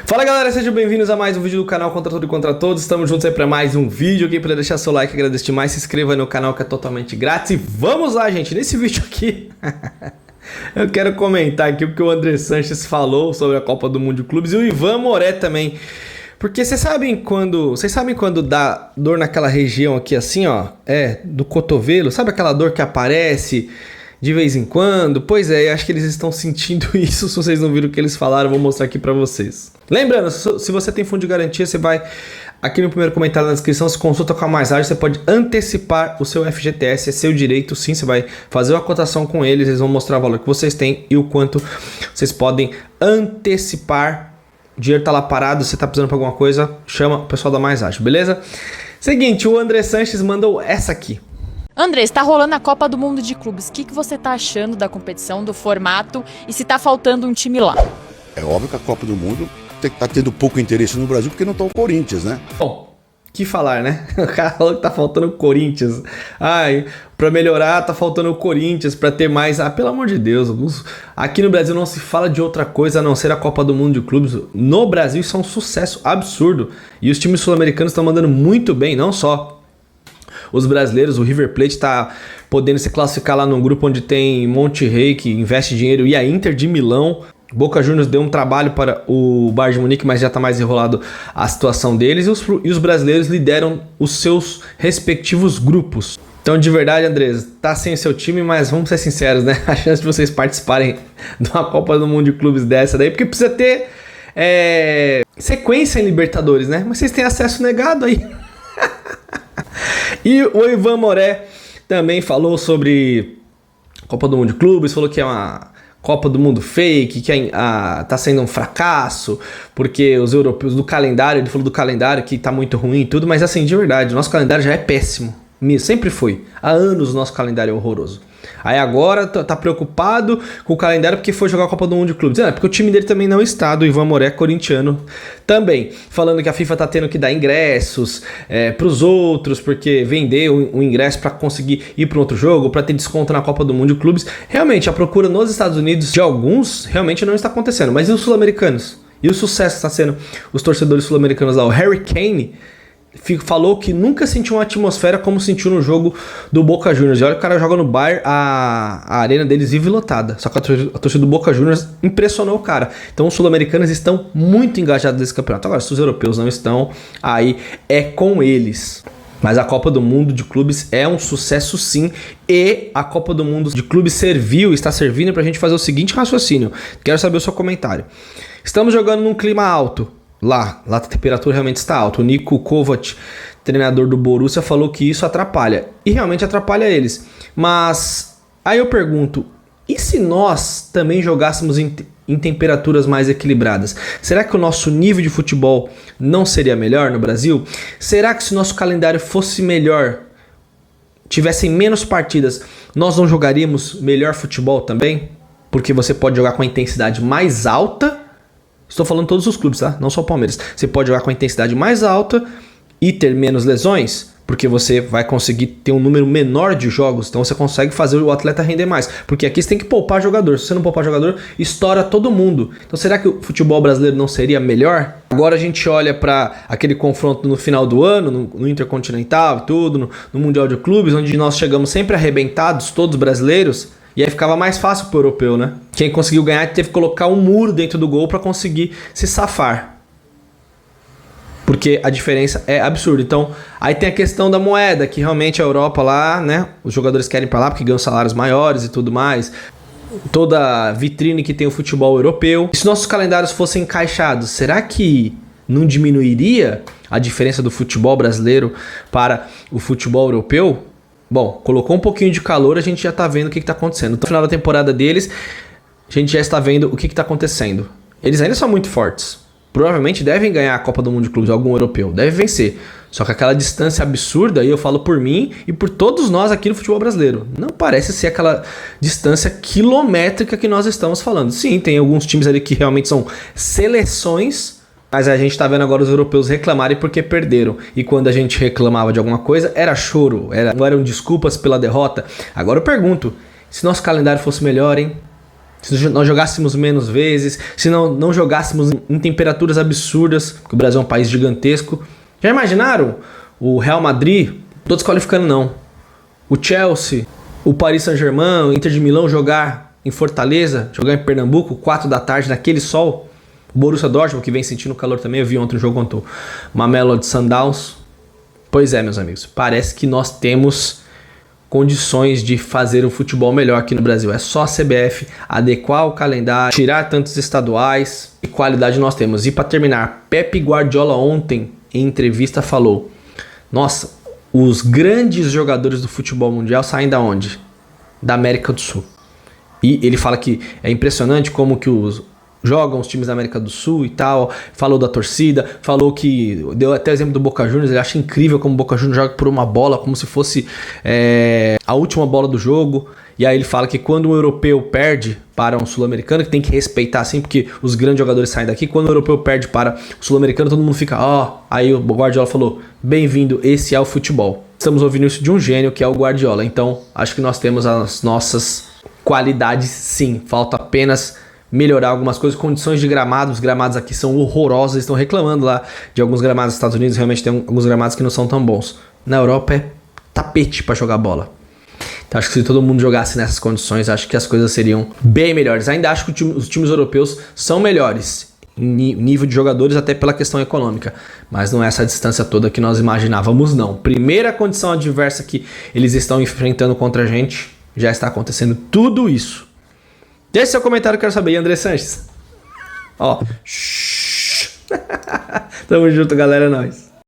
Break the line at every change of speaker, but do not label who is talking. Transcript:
Fala galera, sejam bem-vindos a mais um vídeo do canal Contra Tudo e Contra Todos. Estamos juntos aí para mais um vídeo. Quem puder deixar seu like, agradeço demais. Se inscreva aí no canal que é totalmente grátis. E vamos lá, gente, nesse vídeo aqui eu quero comentar aqui o que o André Sanches falou sobre a Copa do Mundo de Clubes e o Ivan Moré também. Porque vocês sabem quando dá dor naquela região aqui assim, ó, do cotovelo, sabe aquela dor que aparece de vez em quando? Pois é, acho que eles estão sentindo isso. Se vocês não viram o que eles falaram, eu vou mostrar aqui pra vocês. Lembrando, se você tem fundo de garantia, você vai aqui no primeiro comentário na descrição, se consulta com a Mais Ágil, você pode antecipar o seu FGTS, é seu direito sim, você vai fazer uma cotação com eles vão mostrar o valor que vocês têm e o quanto vocês podem antecipar. O dinheiro tá lá parado, você tá precisando pra alguma coisa, chama o pessoal da Mais Ágil, beleza? Seguinte, o André Sanches mandou essa aqui.
André, está rolando a Copa do Mundo de Clubes. O que você tá achando da competição, do formato e se tá faltando um time lá?
É óbvio que a Copa do Mundo tá tendo pouco interesse no Brasil porque não tá o Corinthians, né?
Bom, que falar, né? O cara falou que tá faltando o Corinthians. Ai, pra melhorar tá faltando o Corinthians, pra ter mais... Ah, pelo amor de Deus, aqui no Brasil não se fala de outra coisa a não ser a Copa do Mundo de Clubes. No Brasil isso é um sucesso absurdo. E os times sul-americanos estão mandando muito bem, não só os brasileiros. O River Plate está podendo se classificar lá num grupo onde tem Monterrey, que investe dinheiro, e a Inter de Milão. Boca Juniors deu um trabalho para o Bayern de Munique, mas já está mais enrolado a situação deles. E os brasileiros lideram os seus respectivos grupos. Então, de verdade, Andrés, tá sem o seu time, mas vamos ser sinceros, né? A chance de vocês participarem de uma Copa do Mundo de Clubes dessa daí, porque precisa ter sequência em Libertadores, né? Mas vocês têm acesso negado aí. E o Ivan Moré também falou sobre Copa do Mundo de Clubes, falou que é uma Copa do Mundo fake, que tá sendo um fracasso, porque os europeus do calendário, ele falou do calendário que tá muito ruim e tudo, mas assim, de verdade, o nosso calendário já é péssimo, sempre foi, há anos o nosso calendário é horroroso. Aí agora tá preocupado com o calendário porque foi jogar a Copa do Mundo de Clubes. Porque o time dele também não está, do Ivan Moré, corintiano também. Falando que a FIFA tá tendo que dar ingressos pros outros, porque vender um ingresso para conseguir ir para outro jogo, para ter desconto na Copa do Mundo de Clubes. Realmente, a procura nos Estados Unidos de alguns realmente não está acontecendo. Mas e os sul-americanos? E o sucesso está sendo os torcedores sul-americanos lá. O Harry Kane falou que nunca sentiu uma atmosfera como sentiu no jogo do Boca Juniors. E olha que o cara joga no Bayern, a arena deles vive lotada. Só que a torcida do Boca Juniors impressionou o cara. Então os sul-americanos estão muito engajados nesse campeonato. Agora, se os europeus não estão, aí é com eles. Mas a Copa do Mundo de Clubes é um sucesso sim. E a Copa do Mundo de Clubes está servindo pra gente fazer o seguinte raciocínio. Quero saber o seu comentário. Estamos jogando num clima alto. Lá a temperatura realmente está alta. O Niko Kovac, treinador do Borussia, falou que isso atrapalha. E realmente atrapalha eles. Mas aí eu pergunto, e se nós também jogássemos em temperaturas mais equilibradas? Será que o nosso nível de futebol não seria melhor no Brasil? Será que se o nosso calendário fosse melhor, tivessem menos partidas, nós não jogaríamos melhor futebol também? Porque você pode jogar com a intensidade mais alta. Estou falando todos os clubes, tá? Não só o Palmeiras. Você pode jogar com a intensidade mais alta e ter menos lesões, porque você vai conseguir ter um número menor de jogos. Então você consegue fazer o atleta render mais. Porque aqui você tem que poupar jogador. Se você não poupar jogador, estoura todo mundo. Então será que o futebol brasileiro não seria melhor? Agora a gente olha para aquele confronto no final do ano, no Intercontinental e tudo, no Mundial de Clubes, onde nós chegamos sempre arrebentados, todos brasileiros. E aí ficava mais fácil pro europeu, né? Quem conseguiu ganhar teve que colocar um muro dentro do gol para conseguir se safar. Porque a diferença é absurda. Então, aí tem a questão da moeda, que realmente a Europa lá, né? Os jogadores querem ir pra lá porque ganham salários maiores e tudo mais. Toda a vitrine que tem o futebol europeu. E se nossos calendários fossem encaixados, será que não diminuiria a diferença do futebol brasileiro para o futebol europeu? Bom, colocou um pouquinho de calor, a gente já tá vendo o que tá acontecendo. No final da temporada deles, a gente já está vendo o que tá acontecendo. Eles ainda são muito fortes. Provavelmente devem ganhar a Copa do Mundo de Clubes, algum europeu. Deve vencer. Só que aquela distância absurda, aí eu falo por mim e por todos nós aqui no futebol brasileiro. Não parece ser aquela distância quilométrica que nós estamos falando. Sim, tem alguns times ali que realmente são seleções. Mas a gente tá vendo agora os europeus reclamarem porque perderam. E quando a gente reclamava de alguma coisa, era choro, não eram desculpas pela derrota. Agora eu pergunto, se nosso calendário fosse melhor, hein? Se nós jogássemos menos vezes, se não jogássemos em temperaturas absurdas, porque o Brasil é um país gigantesco. Já imaginaram o Real Madrid, todos qualificando não, o Chelsea, o Paris Saint-Germain, o Inter de Milão jogar em Fortaleza, jogar em Pernambuco, 4 da tarde, naquele sol? O Borussia Dortmund, que vem sentindo calor também, eu vi ontem um jogo contra o Mamelodi Sundowns. Pois é, meus amigos, parece que nós temos condições de fazer um futebol melhor aqui no Brasil. É só a CBF adequar o calendário, tirar tantos estaduais e qualidade nós temos. E para terminar, Pepe Guardiola ontem em entrevista falou: nossa, os grandes jogadores do futebol mundial saem da onde? Da América do Sul. E ele fala que é impressionante como que jogam os times da América do Sul e tal, falou da torcida, falou que, deu até o exemplo do Boca Juniors, ele acha incrível como o Boca Juniors joga por uma bola, como se fosse a última bola do jogo, e aí ele fala que quando um europeu perde para um sul-americano, que tem que respeitar assim, porque os grandes jogadores saem daqui, quando o europeu perde para o sul-americano, todo mundo fica, aí o Guardiola falou, bem-vindo, esse é o futebol. Estamos ouvindo isso de um gênio que é o Guardiola, então acho que nós temos as nossas qualidades sim, falta apenas melhorar algumas coisas, condições de gramados, os gramados aqui são horrorosos, eles estão reclamando lá de alguns gramados dos Estados Unidos, realmente tem alguns gramados que não são tão bons. Na Europa é tapete para jogar bola. Então acho que se todo mundo jogasse nessas condições, acho que as coisas seriam bem melhores. Ainda acho que os times europeus são melhores em nível de jogadores, até pela questão econômica, mas não é essa distância toda que nós imaginávamos não. Primeira condição adversa que eles estão enfrentando contra a gente, já está acontecendo tudo isso. Deixe seu comentário, quero saber. E André Sanches? Tamo junto, galera, é nóis.